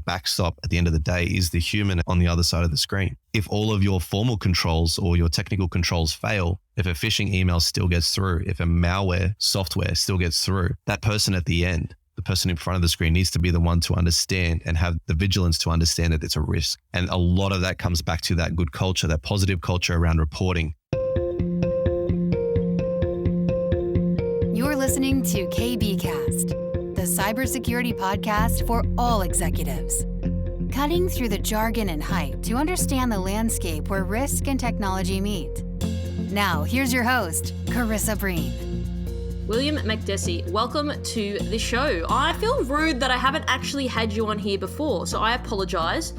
backstop at the end of the day is the human on the other side of the screen. If all of your formal controls or your technical controls fail, if a phishing email still gets through, if a malware software still gets through, that person at the end, the person in front of the screen needs to be the one to understand and have the vigilance to understand that it's a risk. And a lot of that comes back to that good culture, that positive culture around reporting. You're listening to KBcast, the cybersecurity podcast for all executives. Cutting through the jargon and hype to understand the landscape where risk and technology meet. Now, here's your host, Carissa Breen. William Makdessi, welcome to the show. I feel rude that I haven't actually had you on here before, so I apologize.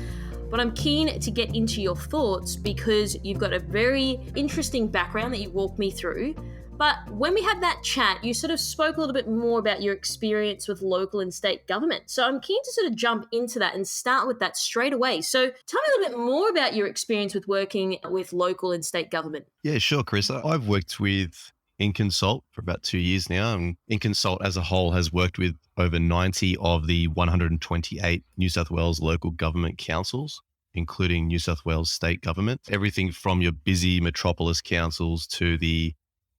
But I'm keen to get into your thoughts because you've got a very interesting background that you walked me through. But when we had that chat, you sort of spoke a little bit more about your experience with local and state government. So I'm keen to sort of jump into that and start with that straight away. So tell me a little bit more about your experience with working with local and state government. Yeah, sure, Carissa. I've worked with InConsult for about 2 years now, and InConsult as a whole has worked with over 90 of the 128 New South Wales local government councils, including New South Wales state government. Everything from your busy metropolis councils to the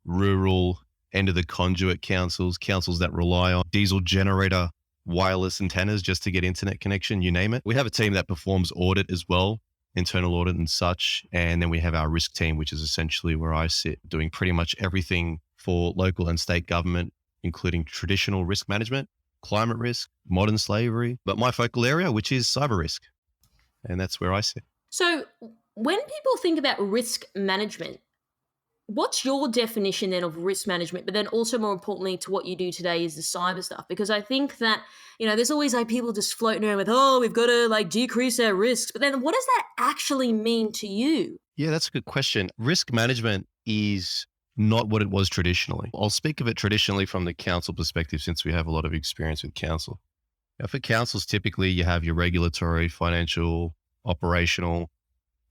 rural end of the conduit councils that rely on diesel generator wireless antennas just to get internet connection, you name it. We have a team that performs audit as well, internal audit and such. And then we have our risk team, which is essentially where I sit, doing pretty much everything for local and state government, including traditional risk management, climate risk, modern slavery, but my focal area, which is cyber risk. And that's where I sit. So when people think about risk management, what's your definition then of risk management? But then also more importantly to what you do today is the cyber stuff. Because I think that, there's always like people just floating around with, we've got to like decrease our risks. But then what does that actually mean to you? Yeah, that's a good question. Risk management is not what it was traditionally. I'll speak of it traditionally from the council perspective since we have a lot of experience with council. Now, for councils, typically you have your regulatory, financial, operational,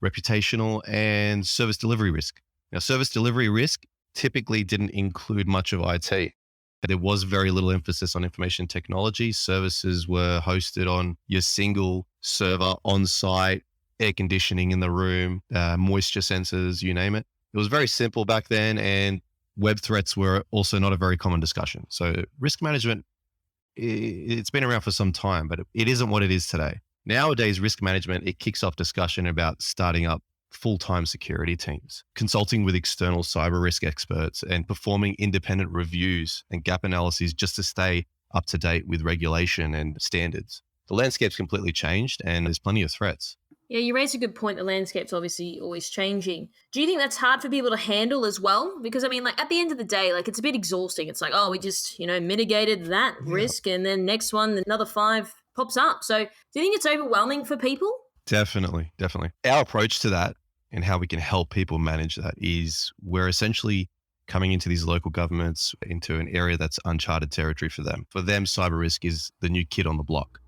reputational, and service delivery risk. Now, service delivery risk typically didn't include much of IT. There was very little emphasis on information technology. Services were hosted on your single server on site, air conditioning in the room, moisture sensors, you name it. It was very simple back then, and web threats were also not a very common discussion. So risk management, it's been around for some time, but it isn't what it is today. Nowadays, risk management, it kicks off discussion about starting up full-time security teams, consulting with external cyber risk experts, and performing independent reviews and gap analyses just to stay up to date with regulation and standards. The landscape's completely changed and there's plenty of threats. Yeah, you raise a good point. The landscape's obviously always changing. Do you think that's hard for people to handle as well? Because at the end of the day, it's a bit exhausting. It's like, we just, mitigated that risk and then next one, another 5 pops up. So do you think it's overwhelming for people? Definitely. Our approach to that and how we can help people manage that is we're essentially coming into these local governments into an area that's uncharted territory for them. For them, cyber risk is the new kid on the block.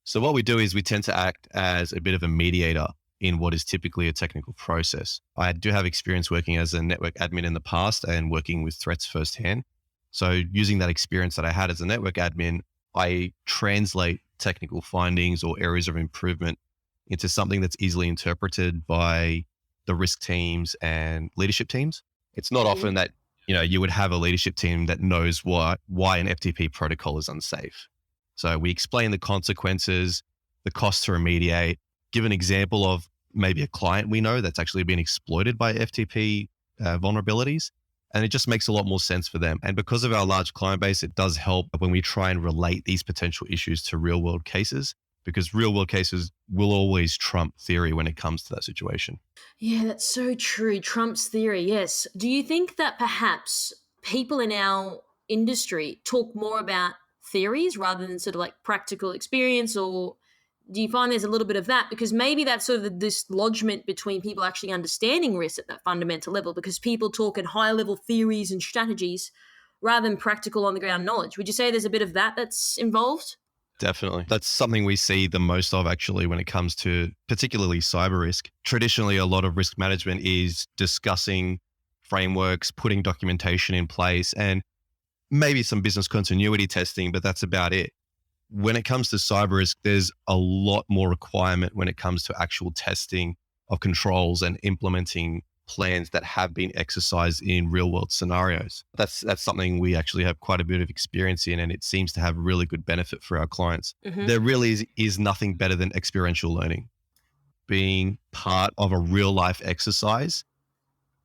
So what we do is we tend to act as a bit of a mediator in what is typically a technical process. I do have experience working as a network admin in the past and working with threats firsthand. So using that experience that I had as a network admin, I translate technical findings or areas of improvement into something that's easily interpreted by the risk teams and leadership teams. It's not often that, you would have a leadership team that knows why an FTP protocol is unsafe. So we explain the consequences, the costs to remediate, give an example of maybe a client we know that's actually been exploited by FTP vulnerabilities. And it just makes a lot more sense for them. And because of our large client base, it does help when we try and relate these potential issues to real world cases, because real world cases will always trump theory when it comes to that situation. Yeah, that's so true. Trump's theory, yes. Do you think that perhaps people in our industry talk more about theories rather than sort of like practical experience, or do you find there's a little bit of that? Because maybe that's sort of the dislodgement between people actually understanding risk at that fundamental level, because people talk in high level theories and strategies rather than practical on the ground knowledge. Would you say there's a bit of that that's involved? Definitely. That's something we see the most of actually when it comes to particularly cyber risk. Traditionally, a lot of risk management is discussing frameworks, putting documentation in place, and maybe some business continuity testing, but that's about it. when it comes to cyber risk, there's a lot more requirement when it comes to actual testing of controls and implementing plans that have been exercised in real world scenarios. That's something we actually have quite a bit of experience in, and it seems to have really good benefit for our clients. There really is nothing better than experiential learning. Being part of a real life exercise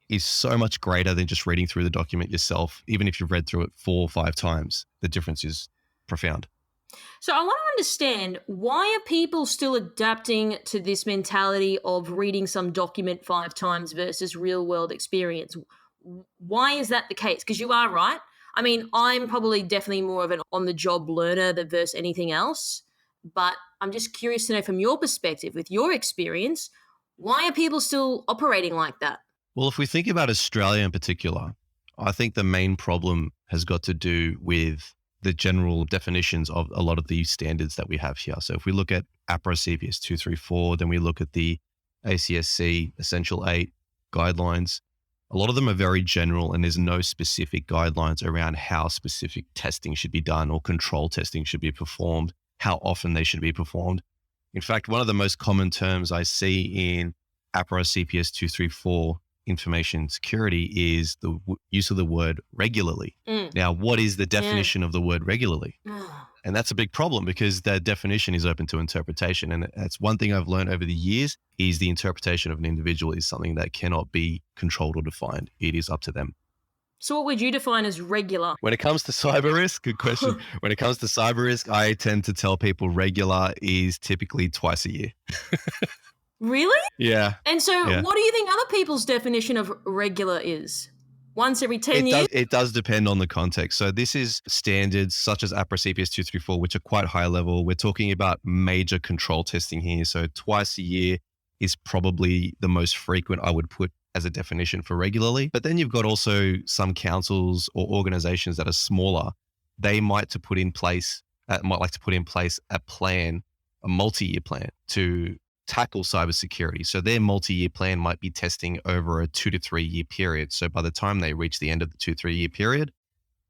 is so much greater than just reading through the document yourself. Even if you've read through it 4 or 5 times, the difference is profound. So I want to understand, why are people still adapting to this mentality of reading some document 5 times versus real world experience? Why is that the case? Because you are right. I mean, I'm probably definitely more of an on-the-job learner than versus anything else. But I'm just curious to know from your perspective, with your experience, why are people still operating like that? Well, if we think about Australia in particular, I think the main problem has got to do with the general definitions of a lot of these standards that we have here. So if we look at APRA CPS 234, then we look at the ACSC Essential 8 guidelines, a lot of them are very general and there's no specific guidelines around how specific testing should be done or control testing should be performed, how often they should be performed. In fact, one of the most common terms I see in APRA CPS 234 information security is the use of the word regularly. Now, what is the definition of the word regularly? And that's a big problem because the definition is open to interpretation. And that's one thing I've learned over the years is the interpretation of an individual is something that cannot be controlled or defined. It is up to them. So what would you define as regular? When it comes to cyber risk, good question. When it comes to cyber risk, I tend to tell people regular is typically twice a year. Really? Yeah. And so what do you think other people's definition of regular is? Once every 10 years? It does depend on the context. So this is standards such as APRA CPS 234, which are quite high level. We're talking about major control testing here. So twice a year is probably the most frequent I would put as a definition for regularly. But then you've got also some councils or organizations that are smaller. They might like to put in place a plan, a multi-year plan to tackle cybersecurity. So their multi-year plan might be testing over a 2 to 3 year period. So by the time they reach the end of the 2-3 year period,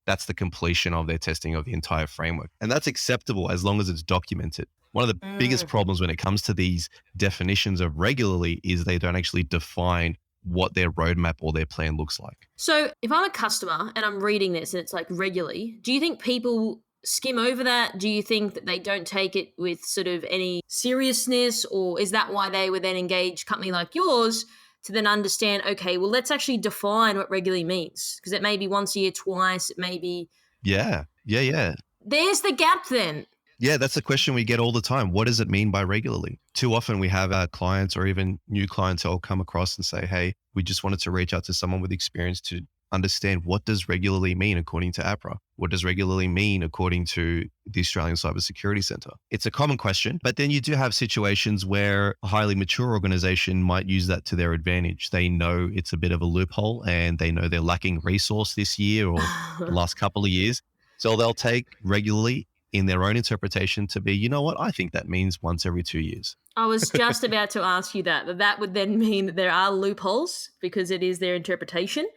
that's the completion of their testing of the entire framework. And that's acceptable as long as it's documented. One of the biggest problems when it comes to these definitions of regularly is they don't actually define what their roadmap or their plan looks like. So if I'm a customer and I'm reading this and it's like regularly, do you think people skim over that? Do you think that they don't take it with sort of any seriousness, or is that why they would then engage a company like yours to then understand, okay, well, let's actually define what regularly means? Because it may be once a year, twice, it may be... Yeah. There's the gap then. Yeah, that's a question we get all the time. What does it mean by regularly? Too often we have our clients or even new clientele come across and say, hey, we just wanted to reach out to someone with experience to understand what does regularly mean according to APRA? What does regularly mean according to the Australian Cyber Security Centre? It's a common question, but then you do have situations where a highly mature organization might use that to their advantage. They know it's a bit of a loophole and they know they're lacking resource this year or the last couple of years. So they'll take regularly in their own interpretation to be, you know what, I think that means once every 2 years. I was just about to ask you that would then mean that there are loopholes because it is their interpretation.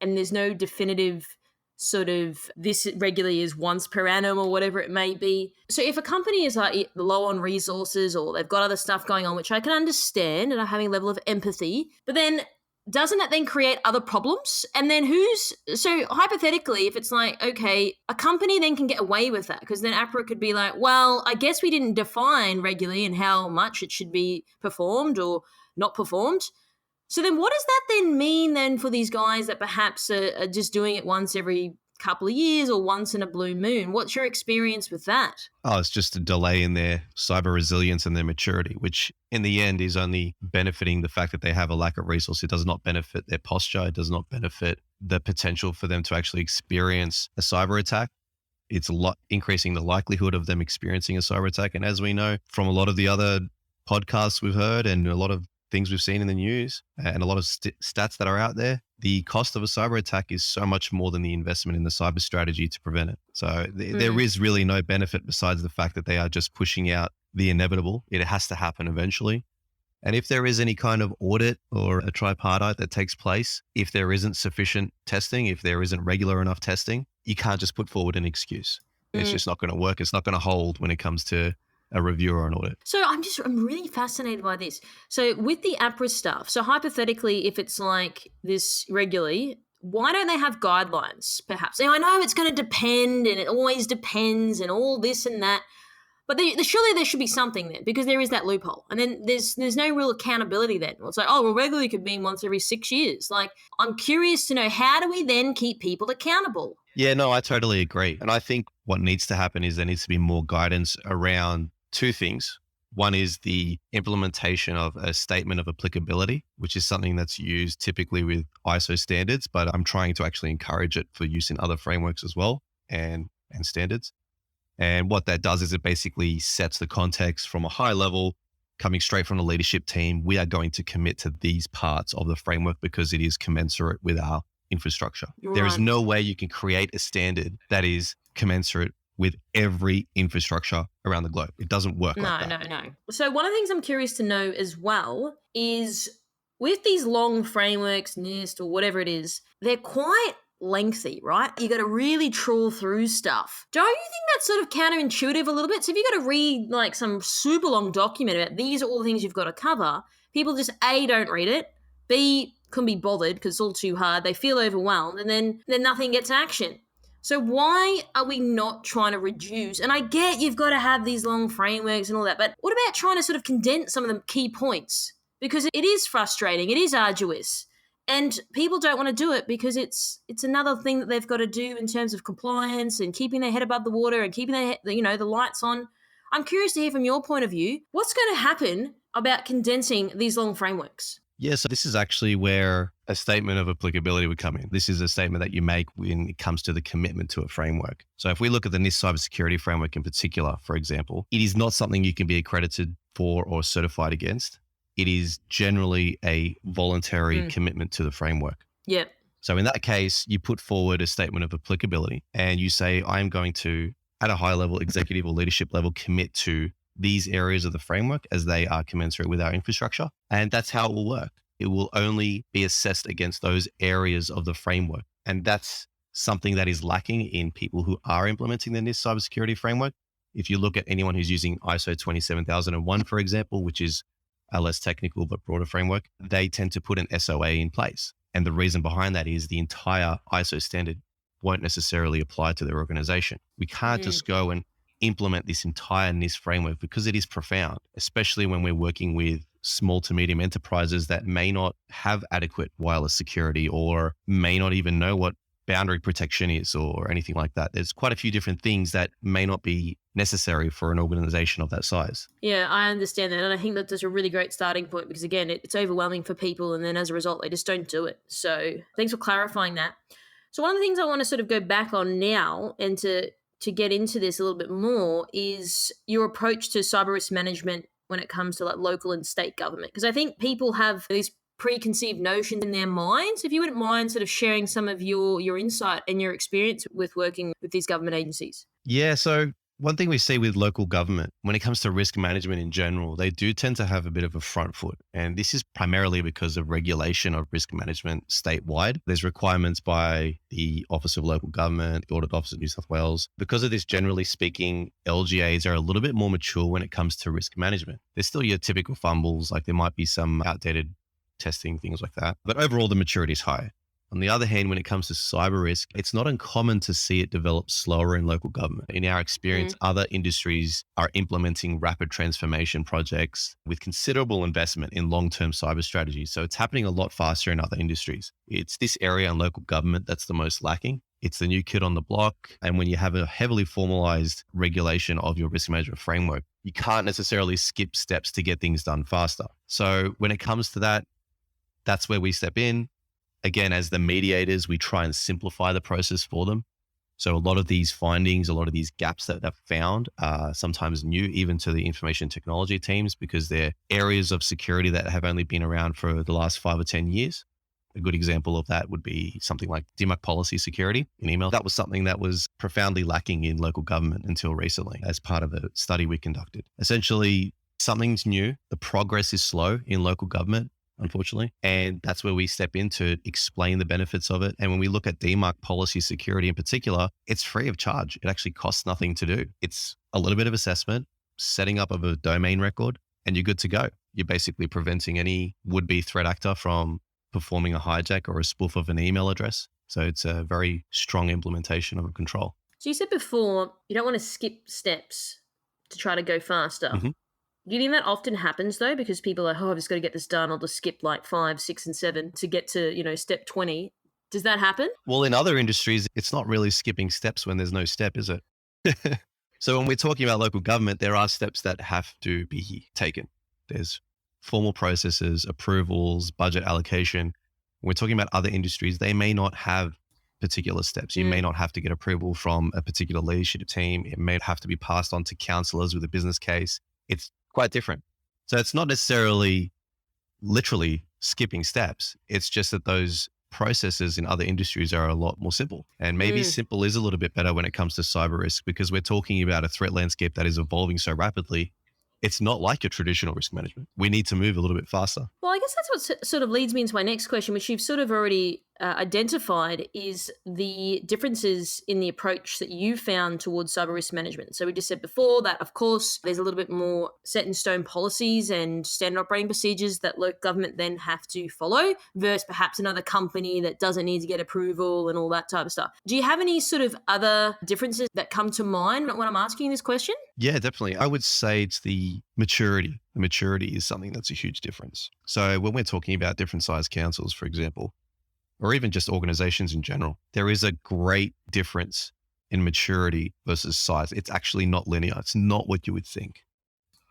And there's no definitive sort of this regularly is once per annum or whatever it may be. So if a company is like low on resources or they've got other stuff going on, which I can understand and are having a level of empathy, but then doesn't that then create other problems? And then so hypothetically, if it's like, okay, a company then can get away with that because then APRA could be like, well, I guess we didn't define regularly and how much it should be performed or not performed. So then what does that then mean then for these guys that perhaps are just doing it once every couple of years or once in a blue moon? What's your experience with that? Oh, it's just a delay in their cyber resilience and their maturity, which in the end is only benefiting the fact that they have a lack of resource. It does not benefit their posture. It does not benefit the potential for them to actually experience a cyber attack. It's increasing the likelihood of them experiencing a cyber attack. And as we know from a lot of the other podcasts we've heard and a lot of things we've seen in the news and a lot of stats that are out there, the cost of a cyber attack is so much more than the investment in the cyber strategy to prevent it. So there is really no benefit besides the fact that they are just pushing out the inevitable. It has to happen eventually. And if there is any kind of audit or a tripartite that takes place, if there isn't sufficient testing, if there isn't regular enough testing, you can't just put forward an excuse. It's just not going to work. It's not going to hold when it comes to a review or an audit. So I'm really fascinated by this. So with the APRA stuff, so hypothetically, if it's like this regularly, why don't they have guidelines, perhaps? Now, I know it's going to depend, and it always depends, and all this and that, but surely there should be something there, because there is that loophole. And then there's no real accountability then. It's like, oh, well, regularly could mean once every 6 years. Like, I'm curious to know, how do we then keep people accountable? Yeah, no, I totally agree. And I think what needs to happen is there needs to be more guidance around two things. One is the implementation of a statement of applicability, which is something that's used typically with ISO standards, but I'm trying to actually encourage it for use in other frameworks as well and standards. And what that does is it basically sets the context from a high level, coming straight from the leadership team. We are going to commit to these parts of the framework because it is commensurate with our infrastructure. Right. There is no way you can create a standard that is commensurate with every infrastructure around the globe. It doesn't work like that. No. So one of the things I'm curious to know as well is, with these long frameworks, NIST or whatever it is, they're quite lengthy, right? You got to really trawl through stuff. Don't you think that's sort of counterintuitive a little bit? So if you got to read like some super long document about these are all the things you've got to cover, people just A, don't read it, B, couldn't be bothered because it's all too hard, they feel overwhelmed, and then nothing gets action. So why are we not trying to reduce? And I get you've got to have these long frameworks and all that, but what about trying to sort of condense some of the key points? Because it is frustrating, it is arduous, and people don't want to do it because it's another thing that they've got to do in terms of compliance and keeping their head above the water and keeping the lights on. I'm curious to hear from your point of view, what's going to happen about condensing these long frameworks? Yeah, so this is actually where a statement of applicability would come in. This is a statement that you make when it comes to the commitment to a framework. So if we look at the NIST Cyber Security Framework in particular, for example, it is not something you can be accredited for or certified against. It is generally a voluntary commitment to the framework. Yep. So in that case, you put forward a statement of applicability and you say, I'm going to, at a high level, executive or leadership level, commit to these areas of the framework as they are commensurate with our infrastructure. And that's how it will work. It will only be assessed against those areas of the framework. And that's something that is lacking in people who are implementing the NIST cybersecurity framework. If you look at anyone who's using ISO 27001, for example, which is a less technical but broader framework, they tend to put an SOA in place. And the reason behind that is the entire ISO standard won't necessarily apply to their organization. We can't just go and implement this entire NIST framework because it is profound, especially when we're working with small to medium enterprises that may not have adequate wireless security or may not even know what boundary protection is or anything like that. There's quite a few different things that may not be necessary for an organization of that size. Yeah, I understand that. And I think that's a really great starting point because, again, it's overwhelming for people. And then as a result, they just don't do it. So thanks for clarifying that. So one of the things I want to sort of go back on now and to get into this a little bit more is your approach to cyber risk management when it comes to like local and state government. Because I think people have these preconceived notions in their minds. If you wouldn't mind sort of sharing some of your insight and your experience with working with these government agencies. Yeah, so one thing we see with local government, when it comes to risk management in general, they do tend to have a bit of a front foot. And this is primarily because of regulation of risk management statewide. There's requirements by the Office of Local Government, the Audit Office of New South Wales. Because of this, generally speaking, LGAs are a little bit more mature when it comes to risk management. There's still your typical fumbles, like there might be some outdated testing, things like that. But overall, the maturity is high. On the other hand, when it comes to cyber risk, it's not uncommon to see it develop slower in local government. In our experience, other industries are implementing rapid transformation projects with considerable investment in long-term cyber strategies. So it's happening a lot faster in other industries. It's this area in local government that's the most lacking. It's the new kid on the block. And when you have a heavily formalized regulation of your risk management framework, you can't necessarily skip steps to get things done faster. So when it comes to that, that's where we step in. Again, as the mediators, we try and simplify the process for them. So a lot of these findings, a lot of these gaps that they've found are sometimes new even to the information technology teams because they're areas of security that have only been around for the last 5 or 10 years. A good example of that would be something like DMARC policy security in email. That was something that was profoundly lacking in local government until recently as part of a study we conducted. Essentially, something's new. The progress is slow in local government. unfortunately. And that's where we step in to explain the benefits of it. And when we look at DMARC policy security in particular, it's free of charge. It actually costs nothing to do. It's a little bit of assessment, setting up of a domain record, and you're good to go. You're basically preventing any would-be threat actor from performing a hijack or a spoof of an email address. So it's a very strong implementation of a control. So you said before, you don't want to skip steps to try to go faster. Mm-hmm. Do you think that often happens though? Because people are like, I've just got to get this done. I'll just skip like 5, 6, and 7 to get to, step 20. Does that happen? Well, in other industries, it's not really skipping steps when there's no step, is it? So when we're talking about local government, there are steps that have to be taken. There's formal processes, approvals, budget allocation. When we're talking about other industries, they may not have particular steps. You may not have to get approval from a particular leadership team. It may have to be passed on to councillors with a business case. It's quite different. So it's not necessarily literally skipping steps. It's just that those processes in other industries are a lot more simple. And maybe simple is a little bit better when it comes to cyber risk, because we're talking about a threat landscape that is evolving so rapidly. It's not like your traditional risk management. We need to move a little bit faster. Well, I guess that's what sort of leads me into my next question, which you've sort of already identified, is the differences in the approach that you found towards cyber risk management. So we just said before that, of course, there's a little bit more set in stone policies and standard operating procedures that local government then have to follow versus perhaps another company that doesn't need to get approval and all that type of stuff. Do you have any sort of other differences that come to mind when I'm asking this question? Yeah, definitely. I would say it's the maturity. The maturity is something that's a huge difference. So when we're talking about different size councils, for example, or even just organizations in general, there is a great difference in maturity versus size. It's actually not linear. It's not what you would think.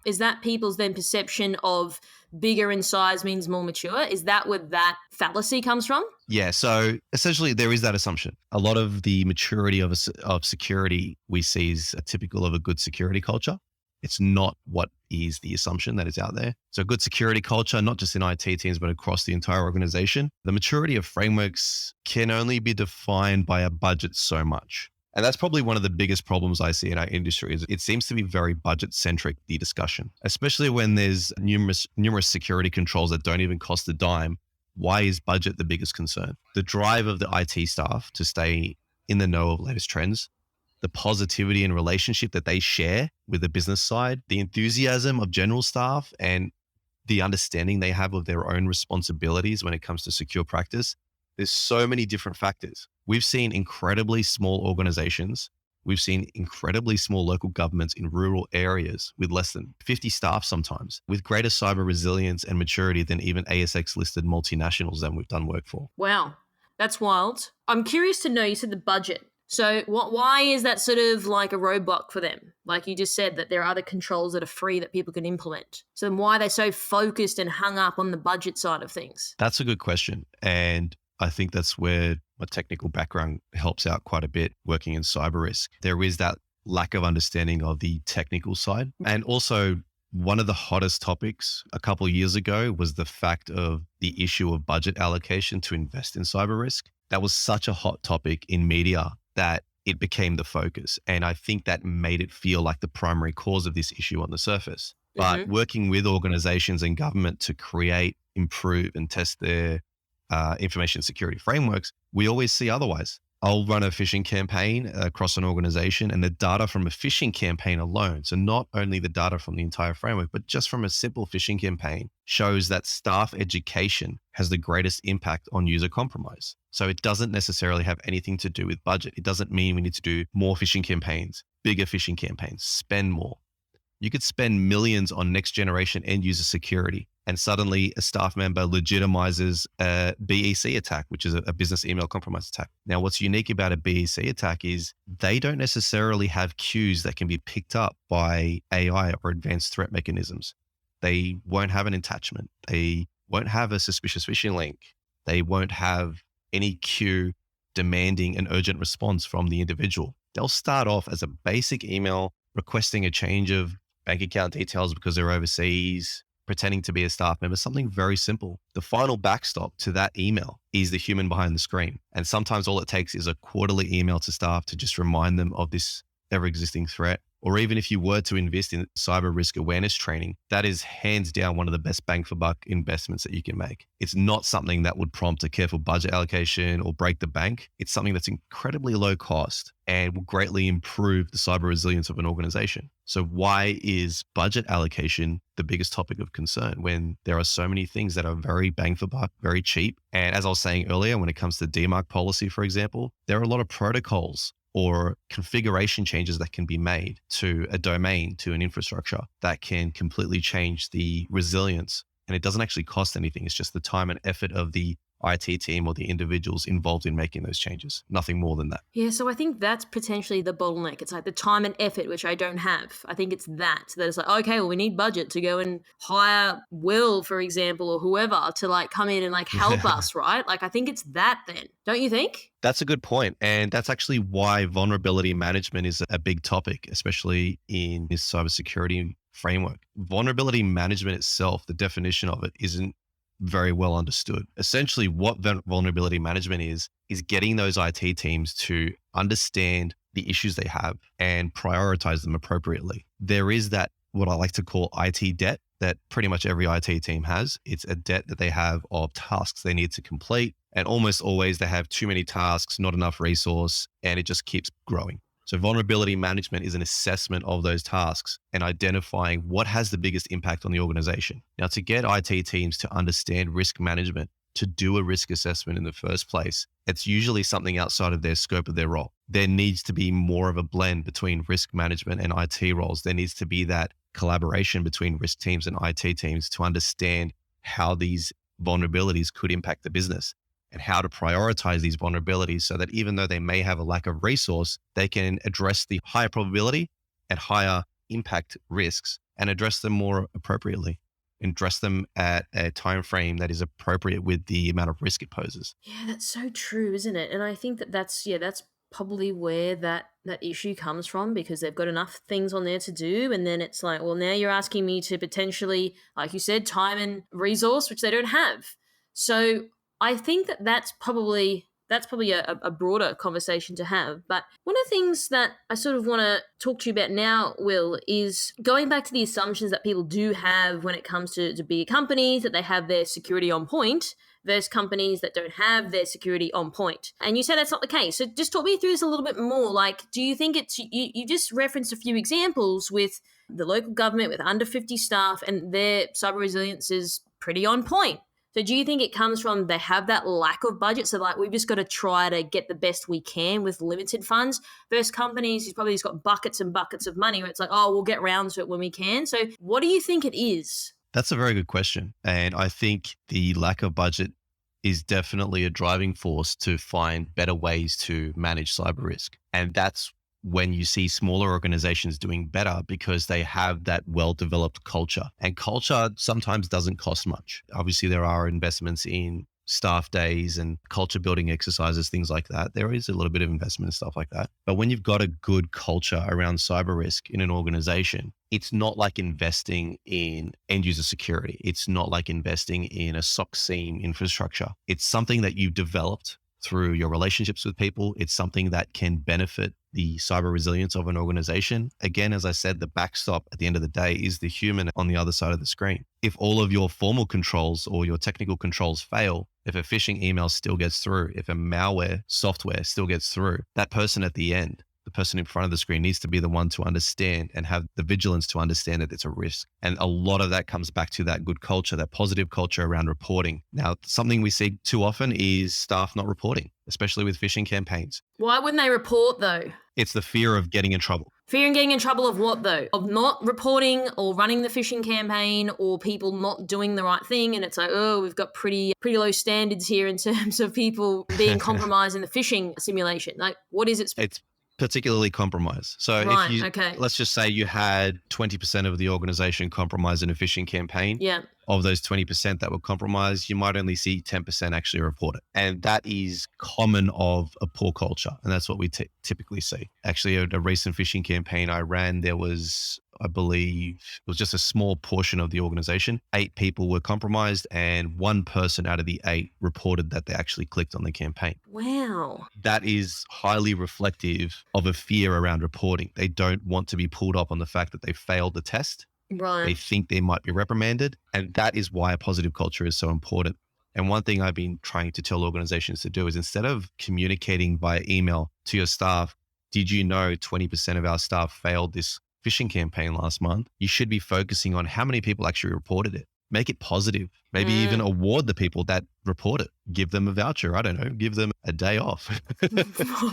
Is that people's then perception of bigger in size means more mature? Is that where that fallacy comes from? Yeah. So essentially there is that assumption. A lot of the maturity of security we see is typical of a good security culture. It's not what is the assumption that is out there. So good security culture, not just in IT teams, but across the entire organization. The maturity of frameworks can only be defined by a budget so much. And that's probably one of the biggest problems I see in our industry is it seems to be very budget-centric, the discussion, especially when there's numerous security controls that don't even cost a dime. Why is budget the biggest concern? The drive of the IT staff to stay in the know of latest trends, the positivity and relationship that they share with the business side, the enthusiasm of general staff, and the understanding they have of their own responsibilities when it comes to secure practice. There's so many different factors. We've seen incredibly small organizations. We've seen incredibly small local governments in rural areas with less than 50 staff sometimes, with greater cyber resilience and maturity than even ASX-listed multinationals that we've done work for. Wow, that's wild. I'm curious to know, you said the budget. So why is that sort of like a roadblock for them? Like you just said that there are other controls that are free that people can implement. So then why are they so focused and hung up on the budget side of things? That's a good question. And I think that's where my technical background helps out quite a bit working in cyber risk. There is that lack of understanding of the technical side. And also one of the hottest topics a couple of years ago was the fact of the issue of budget allocation to invest in cyber risk. That was such a hot topic in media that it became the focus. And I think that made it feel like the primary cause of this issue on the surface. But working with organizations and government to create, improve, and test their information security frameworks, we always see otherwise. I'll run a phishing campaign across an organization, and the data from a phishing campaign alone, so not only the data from the entire framework, but just from a simple phishing campaign, shows that staff education has the greatest impact on user compromise. So it doesn't necessarily have anything to do with budget. It doesn't mean we need to do more phishing campaigns, bigger phishing campaigns, spend more. You could spend millions on next generation end user security, and suddenly a staff member legitimizes a BEC attack, which is a business email compromise attack. Now, what's unique about a BEC attack is they don't necessarily have cues that can be picked up by AI or advanced threat mechanisms. They won't have an attachment. They won't have a suspicious phishing link. They won't have any cue demanding an urgent response from the individual. They'll start off as a basic email requesting a change of bank account details because they're overseas, pretending to be a staff member, something very simple. The final backstop to that email is the human behind the screen. And sometimes all it takes is a quarterly email to staff to just remind them of this ever-existing threat, or even if you were to invest in cyber risk awareness training, that is hands down one of the best bang for buck investments that you can make. It's not something that would prompt a careful budget allocation or break the bank. It's something that's incredibly low cost and will greatly improve the cyber resilience of an organization. So why is budget allocation the biggest topic of concern when there are so many things that are very bang for buck, very cheap? And as I was saying earlier, when it comes to DMARC policy, for example, there are a lot of protocols or configuration changes that can be made to a domain, to an infrastructure that can completely change the resilience. And it doesn't actually cost anything. It's just the time and effort of the IT team or the individuals involved in making those changes. Nothing more than that. Yeah, so I think that's potentially the bottleneck. It's like the time and effort, which I don't have. I think it's that it's like, okay, well, we need budget to go and hire Will, for example, or whoever to like come in and like help us, right? Like, I think it's that then, don't you think? That's a good point. And that's actually why vulnerability management is a big topic, especially in this cybersecurity framework. Vulnerability management itself, the definition of it isn't very well understood. Essentially, what vulnerability management is getting those IT teams to understand the issues they have and prioritize them appropriately. There is that, what I like to call IT debt, that pretty much every IT team has. It's a debt that they have of tasks they need to complete. And almost always they have too many tasks, not enough resource, and it just keeps growing. So vulnerability management is an assessment of those tasks and identifying what has the biggest impact on the organization. Now, to get IT teams to understand risk management, to do a risk assessment in the first place, it's usually something outside of their scope of their role. There needs to be more of a blend between risk management and IT roles. There needs to be that collaboration between risk teams and IT teams to understand how these vulnerabilities could impact the business and how to prioritize these vulnerabilities so that even though they may have a lack of resource, they can address the higher probability and higher impact risks and address them more appropriately and address them at a time frame that is appropriate with the amount of risk it poses. Yeah, that's so true, isn't it? And I think that's probably where that issue comes from, because they've got enough things on there to do. And then it's like, well, now you're asking me to potentially, like you said, time and resource, which they don't have. So I think that's probably a broader conversation to have. But one of the things that I sort of want to talk to you about now, Will, is going back to the assumptions that people do have when it comes to bigger companies, that they have their security on point, versus companies that don't have their security on point. And you say that's not the case. So just talk me through this a little bit more. Like, do you think you just referenced a few examples with the local government with under 50 staff and their cyber resilience is pretty on point. So do you think it comes from they have that lack of budget? So like, we've just got to try to get the best we can with limited funds versus companies who's probably just got buckets and buckets of money where it's like, oh, we'll get round to it when we can. So what do you think it is? That's a very good question. And I think the lack of budget is definitely a driving force to find better ways to manage cyber risk. And that's when you see smaller organizations doing better because they have that well-developed culture. And culture sometimes doesn't cost much. Obviously, there are investments in staff days and culture building exercises, things like that. There is a little bit of investment and stuff like that. But when you've got a good culture around cyber risk in an organization, it's not like investing in end user security. It's not like investing in a SOC SIEM infrastructure. It's something that you've developed through your relationships with people. It's something that can benefit the cyber resilience of an organization. Again, as I said, the backstop at the end of the day is the human on the other side of the screen. If all of your formal controls or your technical controls fail, if a phishing email still gets through, if a malware software still gets through, that person at the end, the person in front of the screen needs to be the one to understand and have the vigilance to understand that it's a risk. And a lot of that comes back to that good culture, that positive culture around reporting. Now, something we see too often is staff not reporting, especially with phishing campaigns. Why wouldn't they report though? It's the fear of getting in trouble. Fear and getting in trouble of what though? Of not reporting or running the phishing campaign or people not doing the right thing. And it's like, oh, we've got pretty low standards here in terms of people being compromised in the phishing simulation. Like, what is it? It's particularly compromised. So right, if you, okay. Let's just say you had 20% of the organization compromised in a phishing campaign. Yeah. Of those 20% that were compromised, you might only see 10% actually report it. And that is common of a poor culture. And that's what we typically see. Actually, a recent phishing campaign I ran, there was I believe it was just a small portion of the organization. 8 people were compromised, and 1 person out of the 8 reported that they actually clicked on the campaign. Wow. That is highly reflective of a fear around reporting. They don't want to be pulled up on the fact that they failed the test. They Right. think they might be reprimanded. And that is why a positive culture is so important. And one thing I've been trying to tell organizations to do is, instead of communicating via email to your staff, did you know 20% of our staff failed this phishing campaign last month? You should be focusing on how many people actually reported it. Make it positive. Maybe even award the people that report it. Give them a voucher. I don't know. Give them a day off.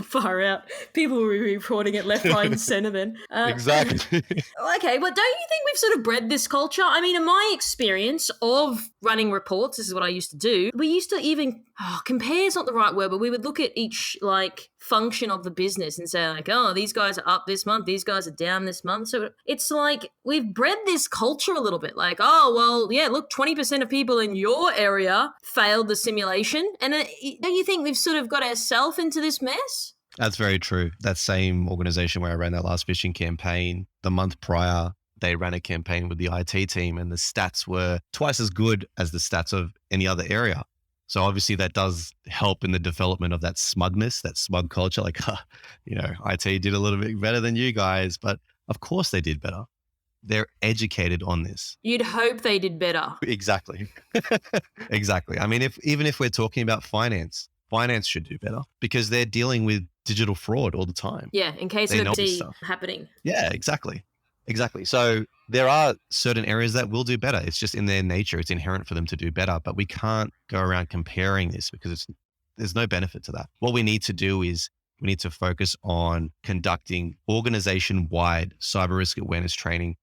Far out. People were reporting it left, right, and centre then. Exactly. Okay, but don't you think we've sort of bred this culture? I mean, in my experience of running reports, this is what I used to do. We used to even, compare is not the right word, but we would look at each function of the business and say oh, these guys are up this month, these guys are down this month. So it's like we've bred this culture a little bit oh, well, yeah, look, 20% of people in your area failed the simulation. And don't you think we've sort of got ourselves into this mess? That's very true. That same organization where I ran that last phishing campaign, the month prior, they ran a campaign with the IT team, and the stats were twice as good as the stats of any other area. So obviously that does help in the development of that smugness, that smug culture. IT did a little bit better than you guys, but of course they did better. They're educated on this. You'd hope they did better. Exactly. Exactly. I mean, even if we're talking about finance should do better because they're dealing with digital fraud all the time. Yeah, in case They of know this it stuff. happening. Yeah, exactly. So there are certain areas that will do better. It's just in their nature. It's inherent for them to do better, but we can't go around comparing this because there's no benefit to that. What we need to do is we need to focus on conducting organization-wide cyber risk awareness training,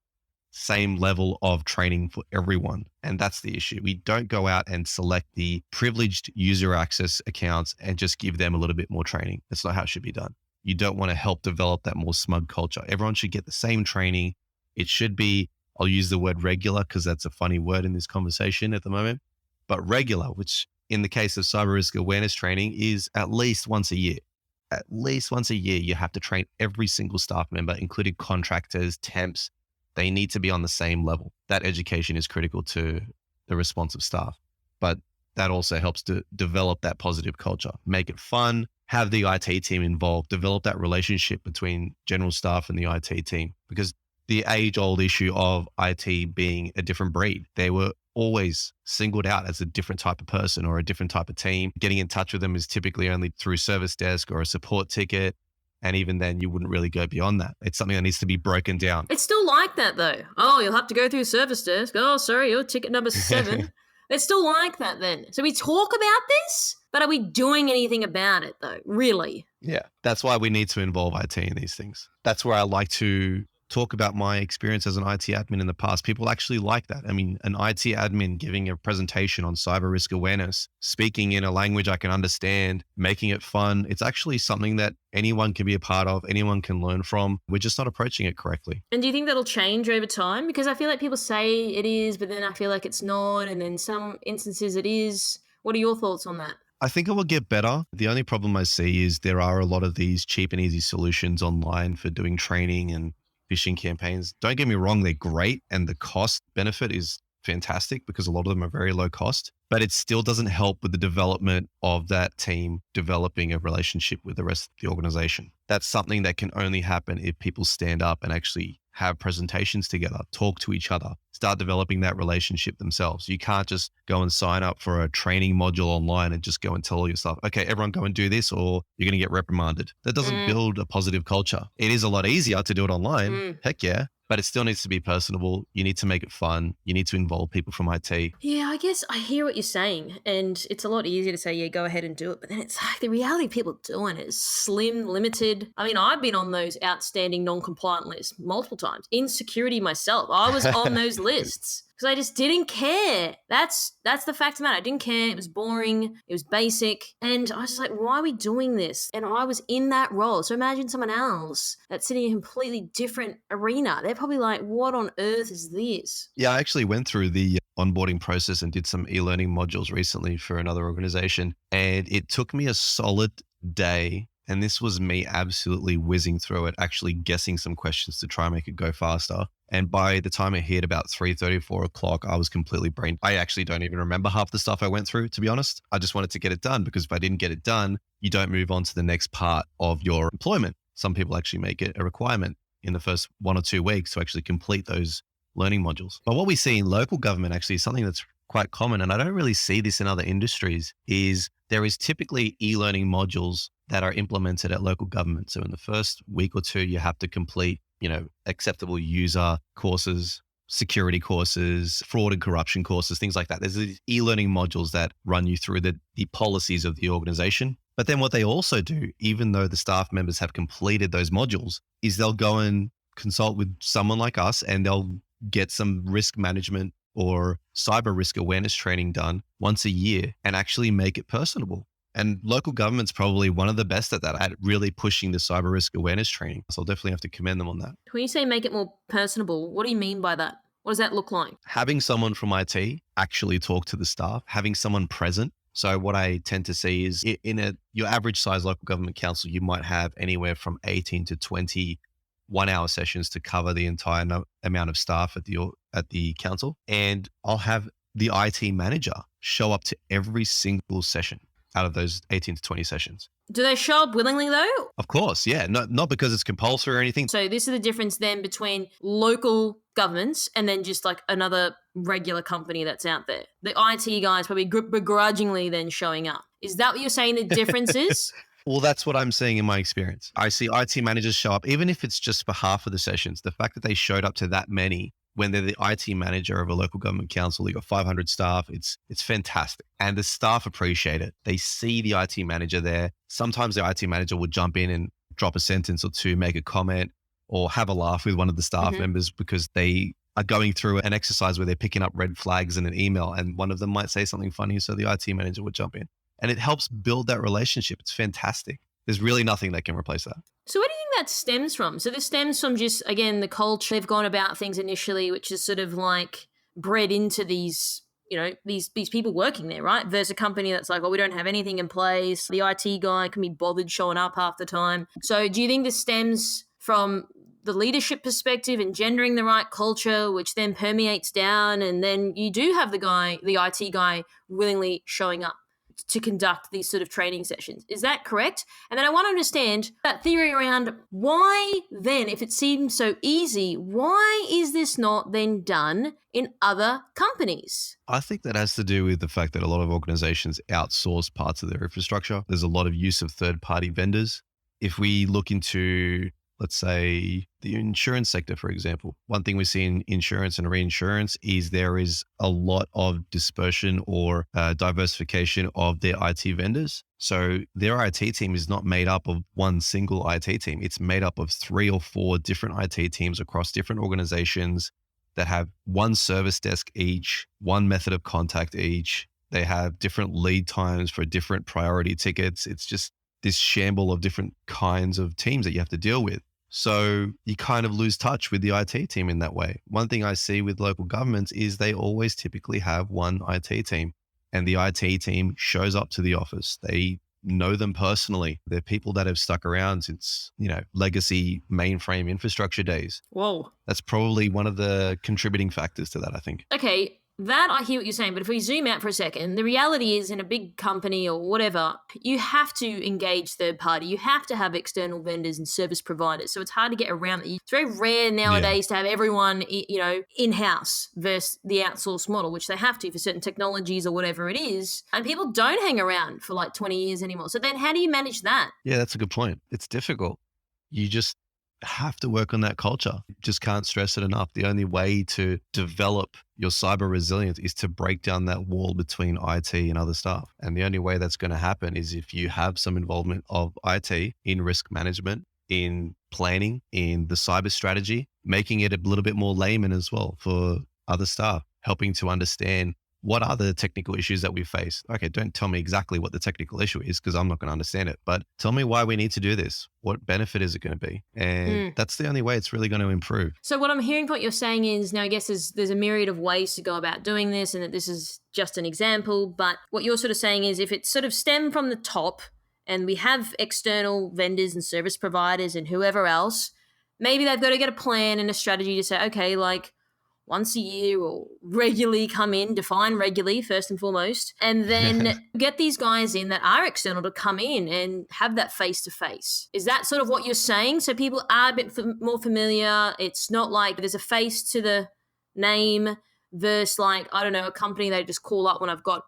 same level of training for everyone. And that's the issue. We don't go out and select the privileged user access accounts and just give them a little bit more training. That's not how it should be done. You don't want to help develop that more smug culture. Everyone should get the same training. It should be, I'll use the word regular because that's a funny word in this conversation at the moment, but regular, which in the case of cyber risk awareness training is at least once a year. At least once a year, you have to train every single staff member, including contractors, temps. They need to be on the same level. That education is critical to the responsive staff, but that also helps to develop that positive culture, make it fun, have the IT team involved, develop that relationship between general staff and the IT team, because the age-old issue of IT being a different breed, they were always singled out as a different type of person or a different type of team. Getting in touch with them is typically only through service desk or a support ticket. And even then, you wouldn't really go beyond that. It's something that needs to be broken down. It's still like that, though. Oh, you'll have to go through service desk. Oh, sorry, your ticket number 7. It's still like that then. So we talk about this, but are we doing anything about it, though? Really? Yeah, that's why we need to involve IT in these things. That's where I like to talk about my experience as an IT admin in the past. People actually like that. I mean, an IT admin giving a presentation on cyber risk awareness, speaking in a language I can understand, making it fun. It's actually something that anyone can be a part of, anyone can learn from. We're just not approaching it correctly. And do you think that'll change over time? Because I feel like people say it is, but then I feel like it's not. And then some instances it is. What are your thoughts on that? I think it will get better. The only problem I see is there are a lot of these cheap and easy solutions online for doing training and phishing campaigns. Don't get me wrong, they're great and the cost benefit is fantastic because a lot of them are very low cost, but it still doesn't help with the development of that team developing a relationship with the rest of the organization. That's something that can only happen if people stand up and actually have presentations together, talk to each other, start developing that relationship themselves. You can't just go and sign up for a training module online and just go and tell all your staff, okay, everyone go and do this or you're going to get reprimanded. That doesn't build a positive culture. It is a lot easier to do it online. Heck yeah. But it still needs to be personable. You need to make it fun. You need to involve people from IT. Yeah, I guess I hear what you're saying. And it's a lot easier to say, yeah, go ahead and do it. But then it's like the reality of people doing it is slim, limited. I mean, I've been on those outstanding non-compliant lists multiple times. In security myself, I was on those lists. Because I just didn't care. That's the fact of the matter. I didn't care. It was boring. It was basic. And I was just like, why are we doing this? And I was in that role. So imagine someone else that's sitting in a completely different arena. They're probably like, what on earth is this? Yeah, I actually went through the onboarding process and did some e-learning modules recently for another organization. And it took me a solid day And this was me absolutely whizzing through it, actually guessing some questions to try and make it go faster. And by the time it hit about 3:30, 4 o'clock, I was completely brain. I actually don't even remember half the stuff I went through, to be honest. I just wanted to get it done, because if I didn't get it done, you don't move on to the next part of your employment. Some people actually make it a requirement in the first 1 or 2 weeks to actually complete those learning modules. But what we see in local government actually is something that's quite common, and I don't really see this in other industries, is there is typically e-learning modules that are implemented at local government. So in the first week or two, you have to complete, acceptable user courses, security courses, fraud and corruption courses, things like that. There's these e-learning modules that run you through the policies of the organization. But then what they also do, even though the staff members have completed those modules, is they'll go and consult with someone like us, and they'll get some risk management or cyber risk awareness training done once a year and actually make it personable. And local government's probably one of the best at that, at really pushing the cyber risk awareness training. So I'll definitely have to commend them on that. When you say make it more personable, what do you mean by that? What does that look like? Having someone from IT actually talk to the staff, having someone present. So what I tend to see is in your average size local government council, you might have anywhere from 18 to 20 1-hour sessions to cover the entire amount of staff at the council. And I'll have the IT manager show up to every single session out of those 18 to 20 sessions. Do they show up willingly though? Of course, yeah. Not because it's compulsory or anything. So this is the difference then between local governments and then just like another regular company that's out there. The IT guys probably begrudgingly then showing up. Is that what you're saying the difference is? Well, that's what I'm seeing in my experience. I see IT managers show up, even if it's just for half of the sessions. The fact that they showed up to that many when they're the IT manager of a local government council, you got 500 staff, it's fantastic. And the staff appreciate it. They see the IT manager there. Sometimes the IT manager will jump in and drop a sentence or two, make a comment, or have a laugh with one of the staff members, because they are going through an exercise where they're picking up red flags in an email, and one of them might say something funny, so the IT manager would jump in. And it helps build that relationship. It's fantastic. There's really nothing that can replace that. So where do you think that stems from? So this stems from just, again, the culture. They've gone about things initially, which is sort of like bred into these, these people working there, right? There's a company that's like, well, we don't have anything in place. The IT guy can be bothered showing up half the time. So do you think this stems from the leadership perspective, engendering the right culture, which then permeates down, and then you do have the IT guy willingly showing up to conduct these sort of training sessions? Is that correct? And then I want to understand that theory around why then, if it seems so easy, why is this not then done in other companies? I think that has to do with the fact that a lot of organizations outsource parts of their infrastructure. There's a lot of use of third-party vendors. If we look into, let's say, the insurance sector, for example, one thing we see in insurance and reinsurance is there is a lot of dispersion or diversification of their IT vendors. So their IT team is not made up of one single IT team. It's made up of 3 or 4 different IT teams across different organizations that have one service desk each, one method of contact each. They have different lead times for different priority tickets. It's just this shamble of different kinds of teams that you have to deal with. So you kind of lose touch with the IT team in that way. One thing I see with local governments is they always typically have one IT team, and the IT team shows up to the office. They know them personally. They're people that have stuck around since, legacy mainframe infrastructure days. Whoa. That's probably one of the contributing factors to that, I think. Okay. That I hear what you're saying, but if we zoom out for a second, the reality is in a big company or whatever, you have to engage third party. You have to have external vendors and service providers. So it's hard to get around it. It's very rare nowadays to have everyone, in-house versus the outsourced model, which they have to for certain technologies or whatever it is. And people don't hang around for like 20 years anymore. So then how do you manage that? Yeah, that's a good point. It's difficult. You just have to work on that culture. Just can't stress it enough. The only way to develop your cyber resilience is to break down that wall between IT and other staff. And the only way that's going to happen is if you have some involvement of IT in risk management, in planning, in the cyber strategy, making it a little bit more layman as well for other staff, helping to understand what are the technical issues that we face. Okay, don't tell me exactly what the technical issue is because I'm not going to understand it, but tell me why we need to do this. What benefit is it going to be? And that's the only way it's really going to improve. So what I'm hearing what you're saying is, now I guess there's a myriad of ways to go about doing this, and that this is just an example, but what you're sort of saying is if it sort of stemmed from the top and we have external vendors and service providers and whoever else, maybe they've got to get a plan and a strategy to say, okay, like once a year or regularly come in, define regularly first and foremost, and then get these guys in that are external to come in and have that face-to-face. Is that sort of what you're saying? So people are a bit more familiar. It's not like there's a face to the name versus like, I don't know, a company they just call up when I've got,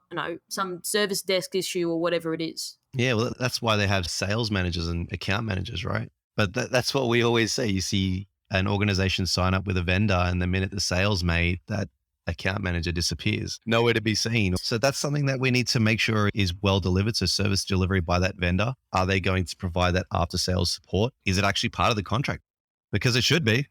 some service desk issue or whatever it is. Yeah, well, that's why they have sales managers and account managers, right? But that's what we always say. You see an organization sign up with a vendor, and the minute the sale's made, that account manager disappears, nowhere to be seen. So that's something that we need to make sure is well delivered. So service delivery by that vendor, are they going to provide that after sales support? Is it actually part of the contract? Because it should be.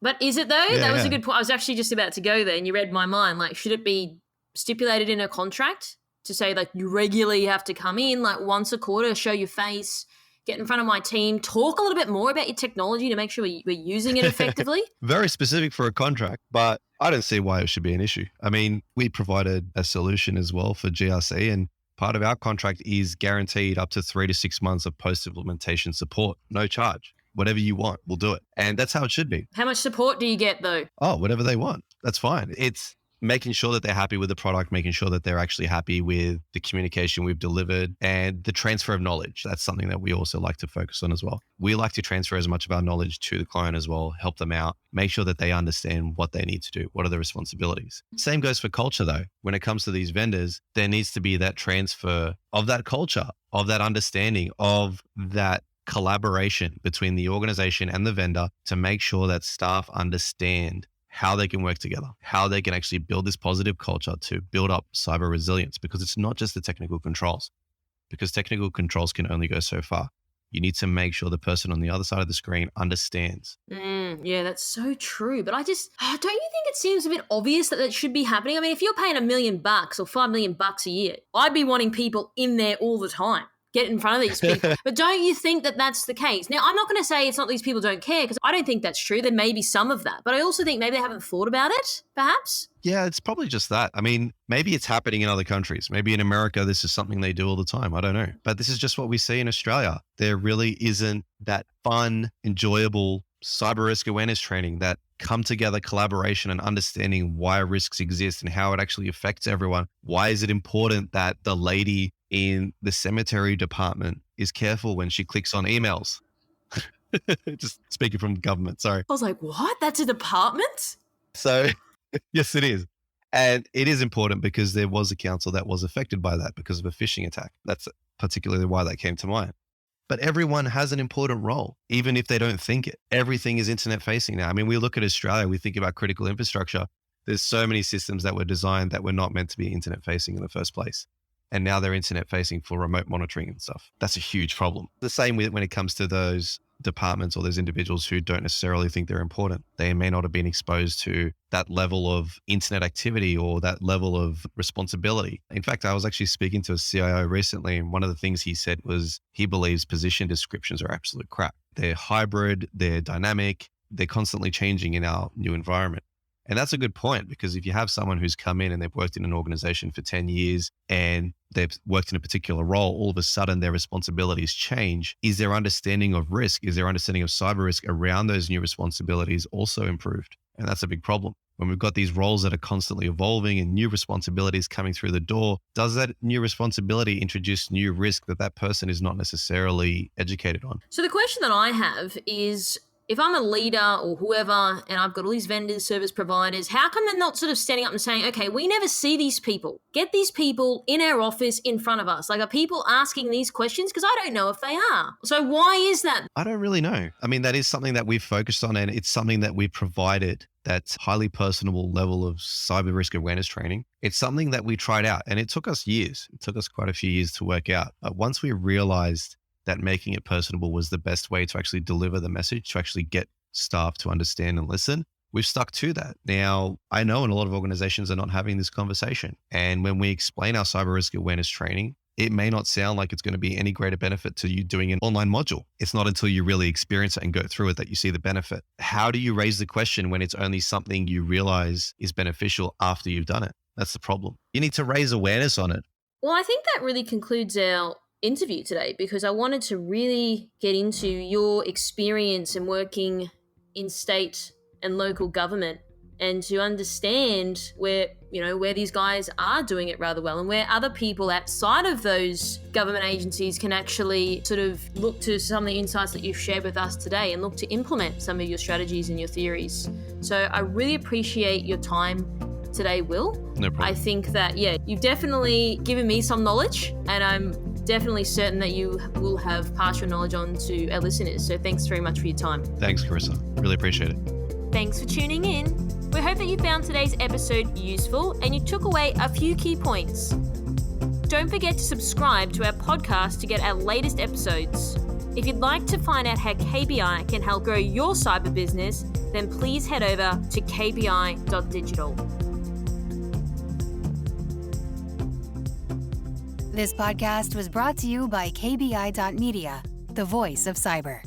But is it though? That was a good point. I was actually just about to go there and you read my mind. Like, should it be stipulated in a contract to say like you regularly have to come in like once a quarter, show your face, get in front of my team, talk a little bit more about your technology to make sure we're using it effectively? Very specific for a contract, but I don't see why it should be an issue. I mean, we provided a solution as well for GRC, and part of our contract is guaranteed up to 3 to 6 months of post-implementation support, no charge. Whatever you want, we'll do it. And that's how it should be. How much support do you get though? Oh, whatever they want. That's fine. It's making sure that they're happy with the product, making sure that they're actually happy with the communication we've delivered and the transfer of knowledge. That's something that we also like to focus on as well. We like to transfer as much of our knowledge to the client as well, help them out, make sure that they understand what they need to do. What are the responsibilities? Same goes for culture though. When it comes to these vendors, there needs to be that transfer of that culture, of that understanding, of that collaboration between the organization and the vendor to make sure that staff understand how they can work together, how they can actually build this positive culture to build up cyber resilience, because it's not just the technical controls, because technical controls can only go so far. You need to make sure the person on the other side of the screen understands. Yeah, that's so true. But don't you think it seems a bit obvious that should be happening? I mean, if you're paying $1 million or $5 million a year, I'd be wanting people in there all the time. Get in front of these people. But don't you think that that's the case? Now, I'm not going to say it's not these people don't care, because I don't think that's true. There may be some of that. But I also think maybe they haven't thought about it, perhaps. Yeah, it's probably just that. I mean, maybe it's happening in other countries. Maybe in America, this is something they do all the time. I don't know. But this is just what we see in Australia. There really isn't that fun, enjoyable cyber risk awareness training, that come together collaboration and understanding why risks exist and how it actually affects everyone. Why is it important that the lady in the cemetery department is careful when she clicks on emails? Just speaking from government, sorry. I was like, what? That's a department? So yes, it is. And it is important because there was a council that was affected by that because of a phishing attack. That's particularly why that came to mind. But everyone has an important role, even if they don't think it. Everything is internet facing now. I mean, we look at Australia, we think about critical infrastructure. There's so many systems that were designed that were not meant to be internet facing in the first place. And now they're internet facing for remote monitoring and stuff. That's a huge problem. The same when it comes to those departments or those individuals who don't necessarily think they're important. They may not have been exposed to that level of internet activity or that level of responsibility. In fact, I was actually speaking to a CIO recently, and one of the things he said was he believes position descriptions are absolute crap. They're hybrid, they're dynamic, they're constantly changing in our new environment. And that's a good point, because if you have someone who's come in and they've worked in an organization for 10 years and they've worked in a particular role, all of a sudden their responsibilities change. Is their understanding of risk, is their understanding of cyber risk around those new responsibilities also improved? And that's a big problem. When we've got these roles that are constantly evolving and new responsibilities coming through the door, does that new responsibility introduce new risk that person is not necessarily educated on? So the question that I have is, if I'm a leader or whoever, and I've got all these vendors, service providers, how come they're not sort of standing up and saying, okay, we never see these people. Get these people in our office in front of us. Like, are people asking these questions? Because I don't know if they are. So why is that? I don't really know. I mean, that is something that we've focused on, and it's something that we've provided, that's highly personable level of cyber risk awareness training. It's something that we tried out, and it took us years. It took us quite a few years to work out. But once we realized that making it personable was the best way to actually deliver the message, to actually get staff to understand and listen, we've stuck to that. Now, I know in a lot of organizations are not having this conversation. And when we explain our cyber risk awareness training, it may not sound like it's going to be any greater benefit to you doing an online module. It's not until you really experience it and go through it that you see the benefit. How do you raise the question when it's only something you realize is beneficial after you've done it? That's the problem. You need to raise awareness on it. Well, I think that really concludes our interview today because I wanted to really get into your experience in working in state and local government and to understand where these guys are doing it rather well and where other people outside of those government agencies can actually sort of look to some of the insights that you've shared with us today and look to implement some of your strategies and your theories. So I really appreciate your time today, Will. No problem. I think that, you've definitely given me some knowledge, and I'm definitely certain that you will have passed your knowledge on to our listeners. So thanks very much for your time. Thanks, Carissa. Really appreciate it. Thanks for tuning in. We hope that you found today's episode useful and you took away a few key points. Don't forget to subscribe to our podcast to get our latest episodes. If you'd like to find out how KBI can help grow your cyber business, then please head over to kbi.digital. This podcast was brought to you by KBI.media, the voice of cyber.